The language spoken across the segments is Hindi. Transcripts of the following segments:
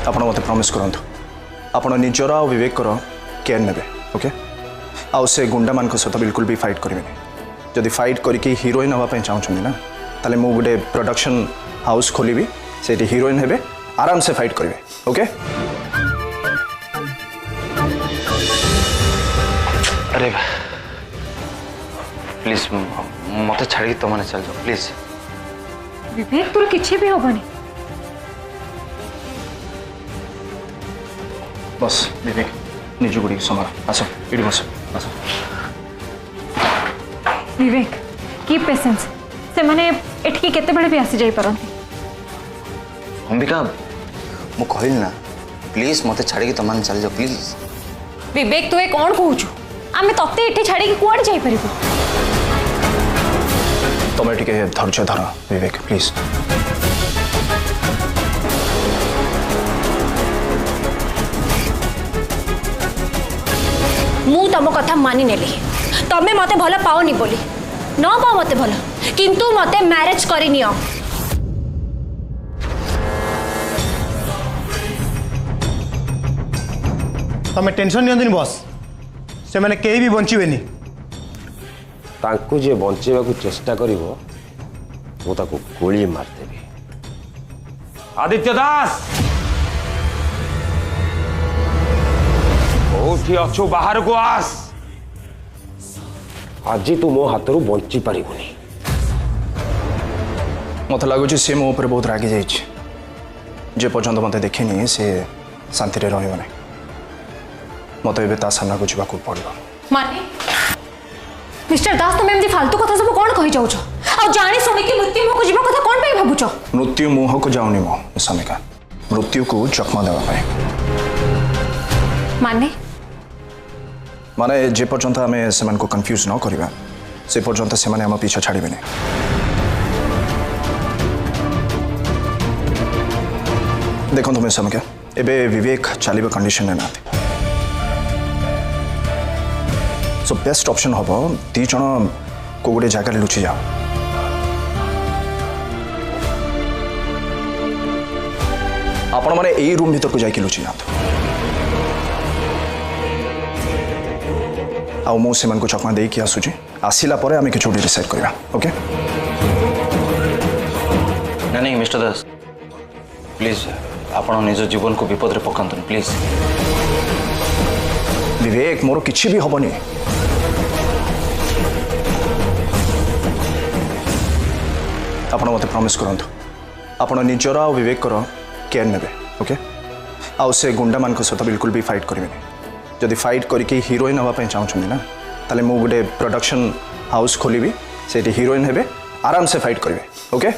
आपण मत प्रॉमिस करंतु आपण निजर आ विवेक केयर नेबे ओके आउ से गुंडा मान सहित बिल्कुल भी फाइट करेंगे जदि फाइट करके हिरोइन हाँपाई चाहूँगी ना ताले मु गोटे प्रोडक्शन हाउस खोली से हिरोइन हेबे आराम से फाइट करेंगे ओके। अरे प्लीज मत छाड़ी तो मैंने चल जाओ प्लीज। विवेक तोर किछि भी होबनी। बस विवेक निज गुड़ी संभाल आस इडी बस आस। विवेक की पेशेंस से माने एठकी केते बेले भी आसी जाई परंती। अंबिका मु कहल ना प्लीज मत छाड़ी तो मैंने चल जाओ प्लीज। विवेक तू ए कोन कहूछु आमे तते एठी छाड़ी के कुआड जाई परिबो। तुम टिके धैर्य धर विवेक प्लीज। मु तुम कथा मानि नेली तमे मते भल पाओनी बोली न पाओ मते भल किंतु मते मैरिज करी नियो। तमें टेंशन नियंतनी बॉस से मैंने कहीं भी बंचीबेनी। तांकु जे बंचेबा को चेष्टा करिवो मु ताको गोली मार देबी। आदित्य दास ओठी अच्छो बाहर को आस। आज तू मो हाथरू बंची पारिबुनी। मत लगुच सी मो ऊपर बहुत रागी जाइए जे पर्यंत मत देखनी से शांति रे रहिबो नै मत एबे ता सामना को जीवाक पड़ो। माने मिस्टर दास तुम एमती फालतू कथा सब कोन कहि जाउछ आ जानी सुनी कि मृत्यु मुह को जीवा कथा कोन पे भाबुछ। मृत्यु मुह को जाऊनी मो समिका मृत्यु को चकमा देवा पाए माने माने जे पर्यंत आम से कन्फ्यूज न करवा से पर्यंत से आम पीछा छाड़बे नहीं। देखो तुम्हें समिका एबे विवेक चलिबा कंडीशन ना सो बेस्ट ऑप्शन हम दी जन को गोटे जगह लुचि जाओ। आपण माने एई रूम भीतर को जाके लुचि जाओ आ मु से चकमा दे कि आसुची आसिला परे आमे किछु डिसाइड करबा ओके। नहीं मिस्टर दास प्लीज आपण निज जीवन को विपद रे पकांतन प्लीज। विवेक मोर किछि भी हबनी आपण मत प्रॉमिस करंतु आपण निजर आ विवेक केयर नेबे ओके आउ से गुंडा मान सहित बिल्कुल भी फाइट करेंगे जदि फाइट करके हिरोइन हाँपाई चाहूँगी ना ताले मु गोटे प्रोडक्शन हाउस खोली से हिरोइन हेबे आराम से फाइट करेंगे ओके।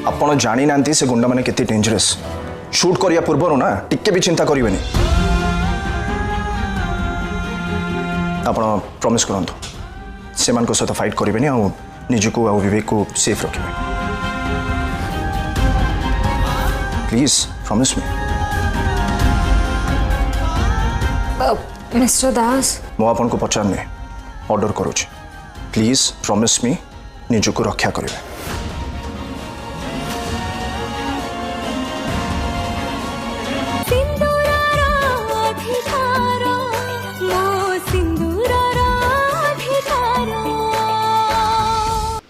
आपण जानी नांती से गुंडा माने केते डेंजरस शूट करिया पूर्व ना टिके भी चिंता करेंगे। आपण प्रॉमिस करंतु से सहित फाइट करेंगे आ निजको आ विवेक को सेफ रखेंगे प्लीज प्रॉमिस मी। मिस्टर दास मु आपन को पचारने ऑर्डर करूँ प्लीज प्रॉमिस मी निजको रक्षा करेंगे।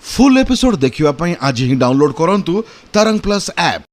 फुल एपिसोड देखिवा पई आज ही डाउनलोड करंतु तरंग प्लस ऐप।